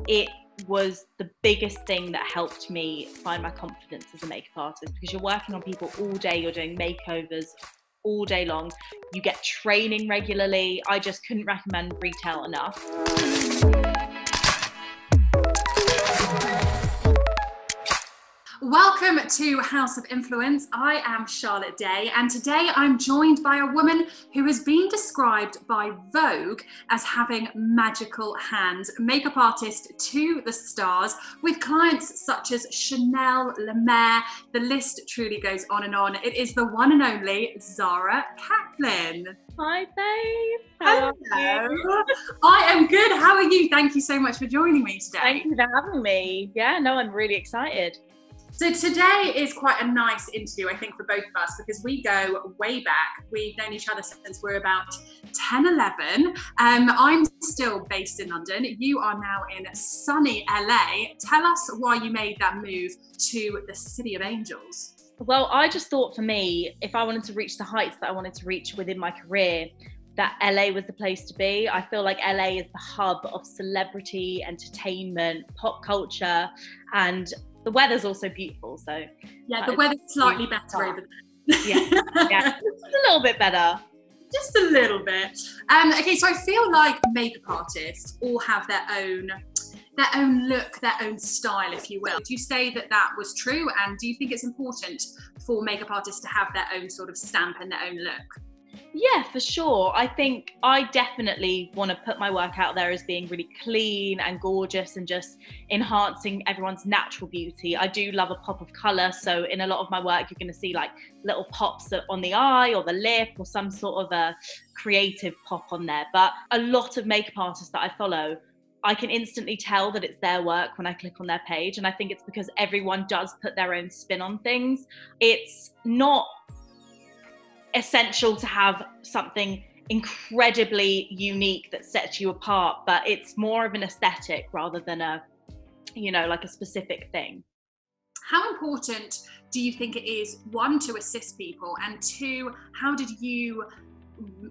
it was the biggest thing that helped me find my confidence as a makeup artist, because you're working on people all day, you're doing makeovers all day long, you get training regularly. I just couldn't recommend retail enough. Welcome to House of Influence. I am Charlotte Day, and today I'm joined by a woman who has been described by Vogue as having magical hands, makeup artist to the stars, with clients such as Chanel, La Mer. The list truly goes on and on. It is the one and only Zara Kaplan. Hi, babe. Hello. I am good. How are you? Thank you so much for joining me today. Thank you for having me. Yeah, no, I'm really excited. So today is quite a nice interview, I think, for both of us, because we go way back. We've known each other since we're about 10, 11. I'm still based in London. You are now in sunny LA. Tell us why you made that move to the City of Angels. Well, I just thought for me, if I wanted to reach the heights that I wanted to reach within my career, that LA was the place to be. I feel like LA is the hub of celebrity, entertainment, pop culture, and the weather's also beautiful, so... Yeah, the weather's slightly better over there. Yeah, just a little bit better. Just a little bit. Okay, so I feel like makeup artists all have their own look, their own style, if you will. Do you say that that was true? And do you think it's important for makeup artists to have their own sort of stamp and their own look? Yeah, for sure. I think I definitely want to put my work out there as being really clean and gorgeous and just enhancing everyone's natural beauty. I do love a pop of colour, so in a lot of my work you're going to see like little pops on the eye or the lip or some sort of a creative pop on there. But a lot of makeup artists that I follow, I can instantly tell that it's their work when I click on their page, and I think it's because everyone does put their own spin on things. It's not essential to have something incredibly unique that sets you apart, but it's more of an aesthetic rather than a, you know, like a specific thing. How important do you think it is, one, to assist people, and two, how did you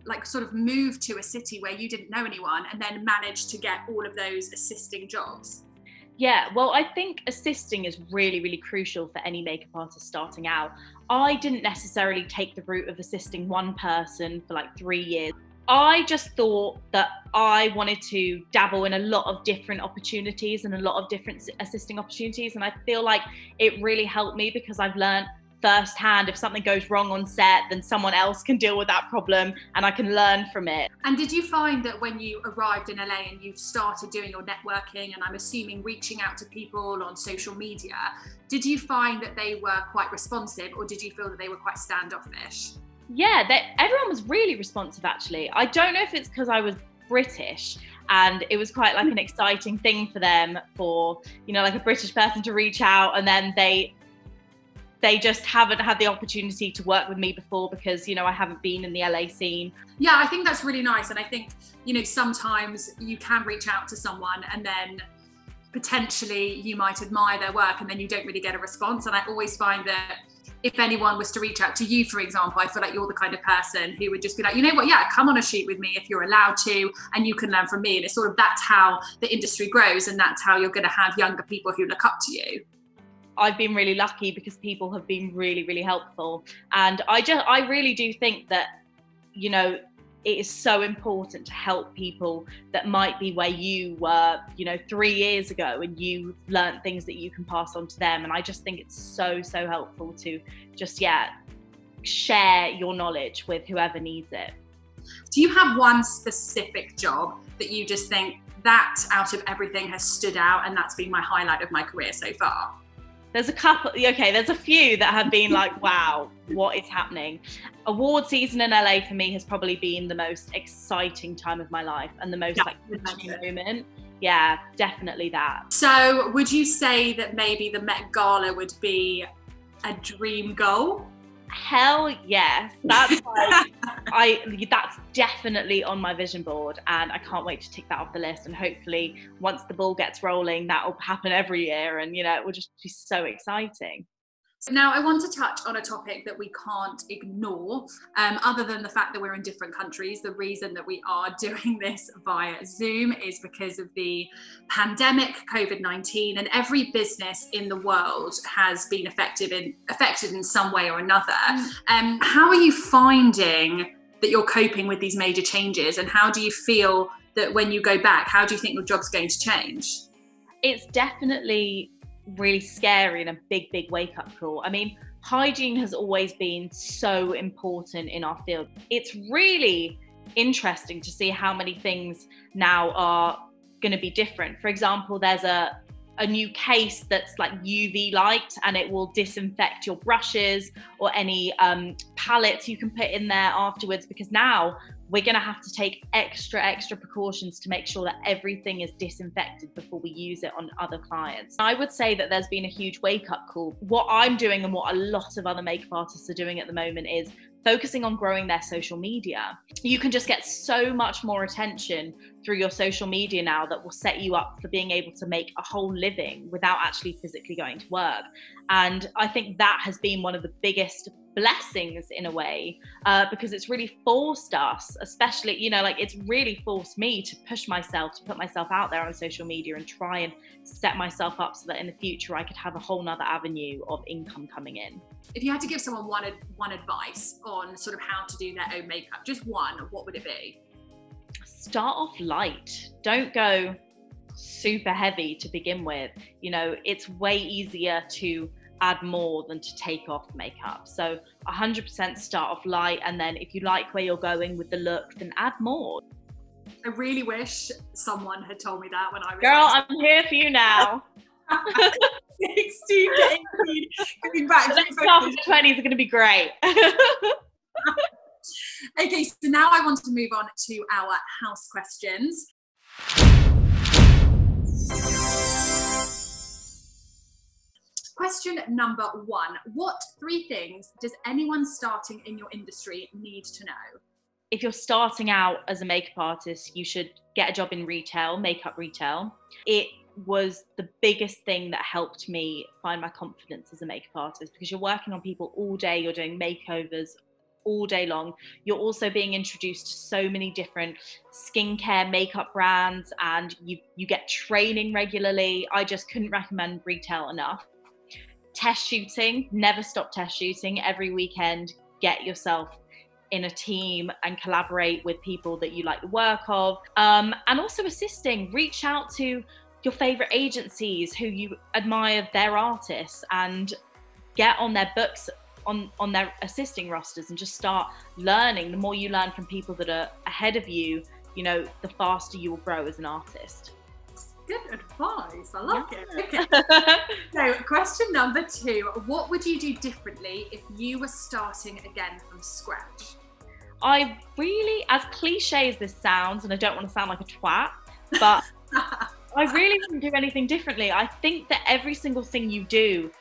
like sort of move to a city where you didn't know anyone and then manage to get all of those assisting jobs? Yeah, well, I think assisting is really, really crucial for any makeup artist starting out. I didn't necessarily take the route of assisting one person for like 3 years. I just thought that I wanted to dabble in a lot of different opportunities and a lot of different assisting opportunities. And I feel like it really helped me because I've learned firsthand, if something goes wrong on set, then someone else can deal with that problem and I can learn from it. And did you find that when you arrived in LA and you started doing your networking, and I'm assuming reaching out to people on social media, did you find that they were quite responsive, or did you feel that they were quite standoffish? Yeah, everyone was really responsive actually. I don't know if it's because I was British and it was quite like an exciting thing for them, for, you know, like a British person to reach out, and then they just haven't had the opportunity to work with me before because, you know, I haven't been in the LA scene. Yeah, I think that's really nice. And I think, you know, sometimes you can reach out to someone and then potentially you might admire their work and then you don't really get a response. And I always find that if anyone was to reach out to you, for example, I feel like you're the kind of person who would just be like, you know what, yeah, come on a shoot with me if you're allowed to, and you can learn from me. And it's sort of, that's how the industry grows, and that's how you're going to have younger people who look up to you. I've been really lucky because people have been really, really helpful. And I really do think that, you know, it is so important to help people that might be where you were, you know, 3 years ago, and you learned things that you can pass on to them. And I just think it's so, so helpful to just, yeah, share your knowledge with whoever needs it. Do you have one specific job that you just think that out of everything has stood out and that's been my highlight of my career so far? There's a couple, okay, there's a few that have been like, wow, what is happening? Award season in LA for me has probably been the most exciting time of my life and the most like touching moment. Yeah, definitely that. So would you say that maybe the Met Gala would be a dream goal? Hell yes. That's like, that's definitely on my vision board, and I can't wait to tick that off the list. And hopefully once the ball gets rolling, that will happen every year, and you know, it will just be so exciting. Now, I want to touch on a topic that we can't ignore, other than the fact that we're in different countries. The reason that we are doing this via Zoom is because of the pandemic, COVID-19, and every business in the world has been affected in some way or another. How are you finding that you're coping with these major changes, and how do you feel that when you go back, how do you think your job's going to change? It's definitely really scary and a big wake-up call. I mean, hygiene has always been so important in our field. It's really interesting to see how many things now are going to be different. For example, there's a new case that's like UV light, and it will disinfect your brushes or any palettes you can put in there afterwards, because now we're going to have to take extra precautions to make sure that everything is disinfected before we use it on other clients. I would say that there's been a huge wake-up call. What I'm doing and what a lot of other makeup artists are doing at the moment is focusing on growing their social media. You can just get so much more attention through your social media now that will set you up for being able to make a whole living without actually physically going to work. And I think that has been one of the biggest blessings in a way, because it's really forced us, especially, you know, like it's really forced me to push myself, to put myself out there on social media and try and set myself up so that in the future I could have a whole nother avenue of income coming in. If you had to give someone one advice on sort of how to do their own makeup, just one, what would it be? Start off light. Don't go super heavy to begin with. You know, it's way easier to add more than to take off makeup. So 100% start off light, and then if you like where you're going with the look, then add more. I really wish someone had told me that when I was— Girl, I'm here for you now. 16 to 18, going back to the 20s are going to be great. Okay, so now I want to move on to our house questions. Question number 1. What 3 things does anyone starting in your industry need to know? If you're starting out as a makeup artist, you should get a job in retail, makeup retail. It was the biggest thing that helped me find my confidence as a makeup artist, because you're working on people all day, you're doing makeovers all day long. You're also being introduced to so many different skincare makeup brands, and you get training regularly. I just couldn't recommend retail enough. Test shooting, never stop test shooting. Every weekend, get yourself in a team and collaborate with people that you like the work of. And also assisting, reach out to your favorite agencies who you admire their artists and get on their books, on their assisting rosters, and just start learning. The more you learn from people that are ahead of you, you know, the faster you will grow as an artist. Good advice. I like it. Okay. So, question number 2. What would you do differently if you were starting again from scratch? I really, as cliche as this sounds, and I don't want to sound like a twat, but I really wouldn't do anything differently. I think that every single thing you do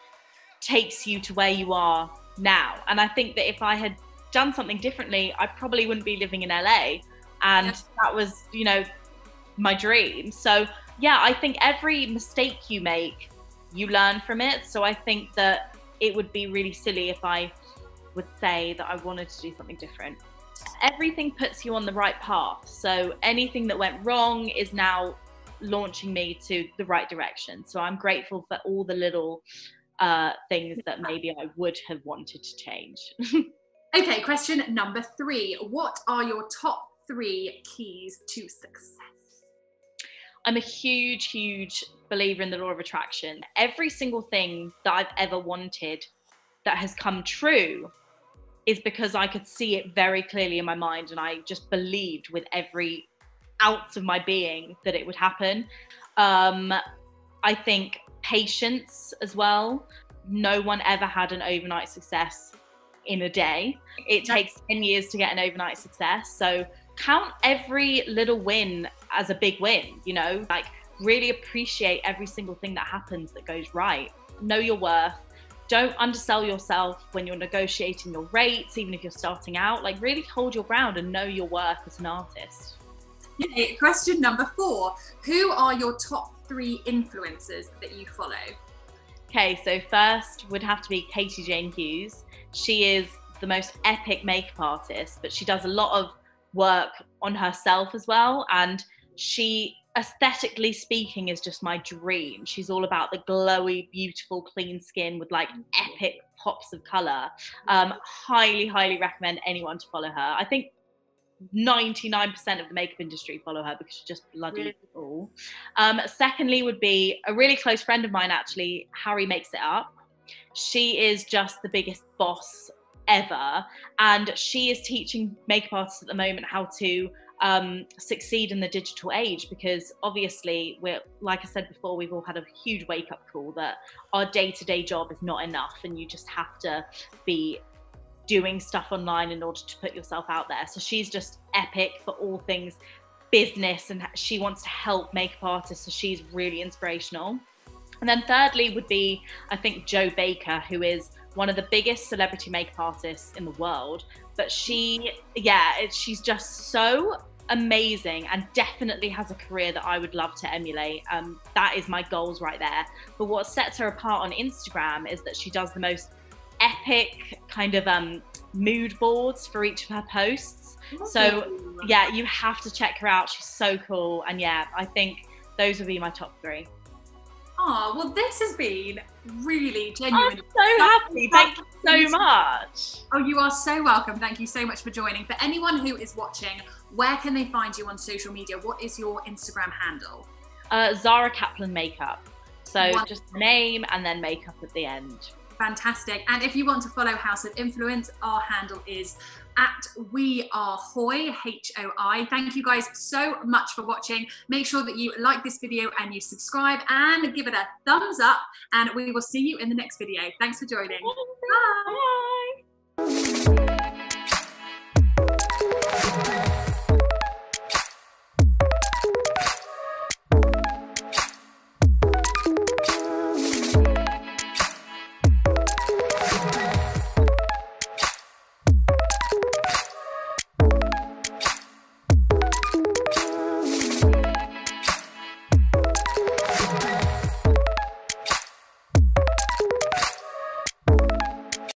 takes you to where you are now. And I think that if I had done something differently, I probably wouldn't be living in LA. And that was, you know, my dream. So yeah, I think every mistake you make, you learn from it. So I think that it would be really silly if I would say that I wanted to do something different. Everything puts you on the right path. So anything that went wrong is now launching me to the right direction. So I'm grateful for all the little things that maybe I would have wanted to change. Okay, question number 3. What are your top 3 keys to success? I'm a huge believer in the law of attraction. Every single thing that I've ever wanted that has come true is because I could see it very clearly in my mind, and I just believed with every ounce of my being that it would happen. I think patience as well. No one ever had an overnight success in a day. It takes 10 years to get an overnight success. So count every little win as a big win, you know, like really appreciate every single thing that happens that goes right. Know your worth. Don't undersell yourself when you're negotiating your rates, even if you're starting out. Like really hold your ground and know your worth as an artist. Okay, question number 4. Who are your top 3 influencers that you follow? Okay, so first would have to be Katie Jane Hughes. She is the most epic makeup artist, but she does a lot of work on herself as well. And she, aesthetically speaking, is just my dream. She's all about the glowy, beautiful, clean skin with like epic pops of color. Highly, highly recommend anyone to follow her. I think 99% of the makeup industry follow her because she's just bloody cool. Secondly would be a really close friend of mine, actually, Harry Makes It Up. She is just the biggest boss ever, and she is teaching makeup artists at the moment how to succeed in the digital age, because obviously we're, like I said before, we've all had a huge wake-up call that our day-to-day job is not enough and you just have to be doing stuff online in order to put yourself out there. So she's just epic for all things business, and she wants to help makeup artists, so she's really inspirational. And then thirdly would be, I think, Jo Baker, who is one of the biggest celebrity makeup artists in the world. But she's just so amazing and definitely has a career that I would love to emulate. That is my goals right there. But what sets her apart on Instagram is that she does the most epic kind of mood boards for each of her posts. So yeah, you have to check her out. She's so cool. And yeah, I think those would be my top 3. Oh, well, this has been really genuine. I'm so happy. Thank you so much. Oh, you are so welcome. Thank you so much for joining. For anyone who is watching, where can they find you on social media? What is your Instagram handle? Zara Kaplan Makeup. So just name and then makeup at the end. Fantastic. And if you want to follow House of Influence, our handle is @WeAreHoi, HOI. Thank you guys so much for watching. Make sure that you like this video and you subscribe and give it a thumbs up, and we will see you in the next video. Thanks for joining. Bye.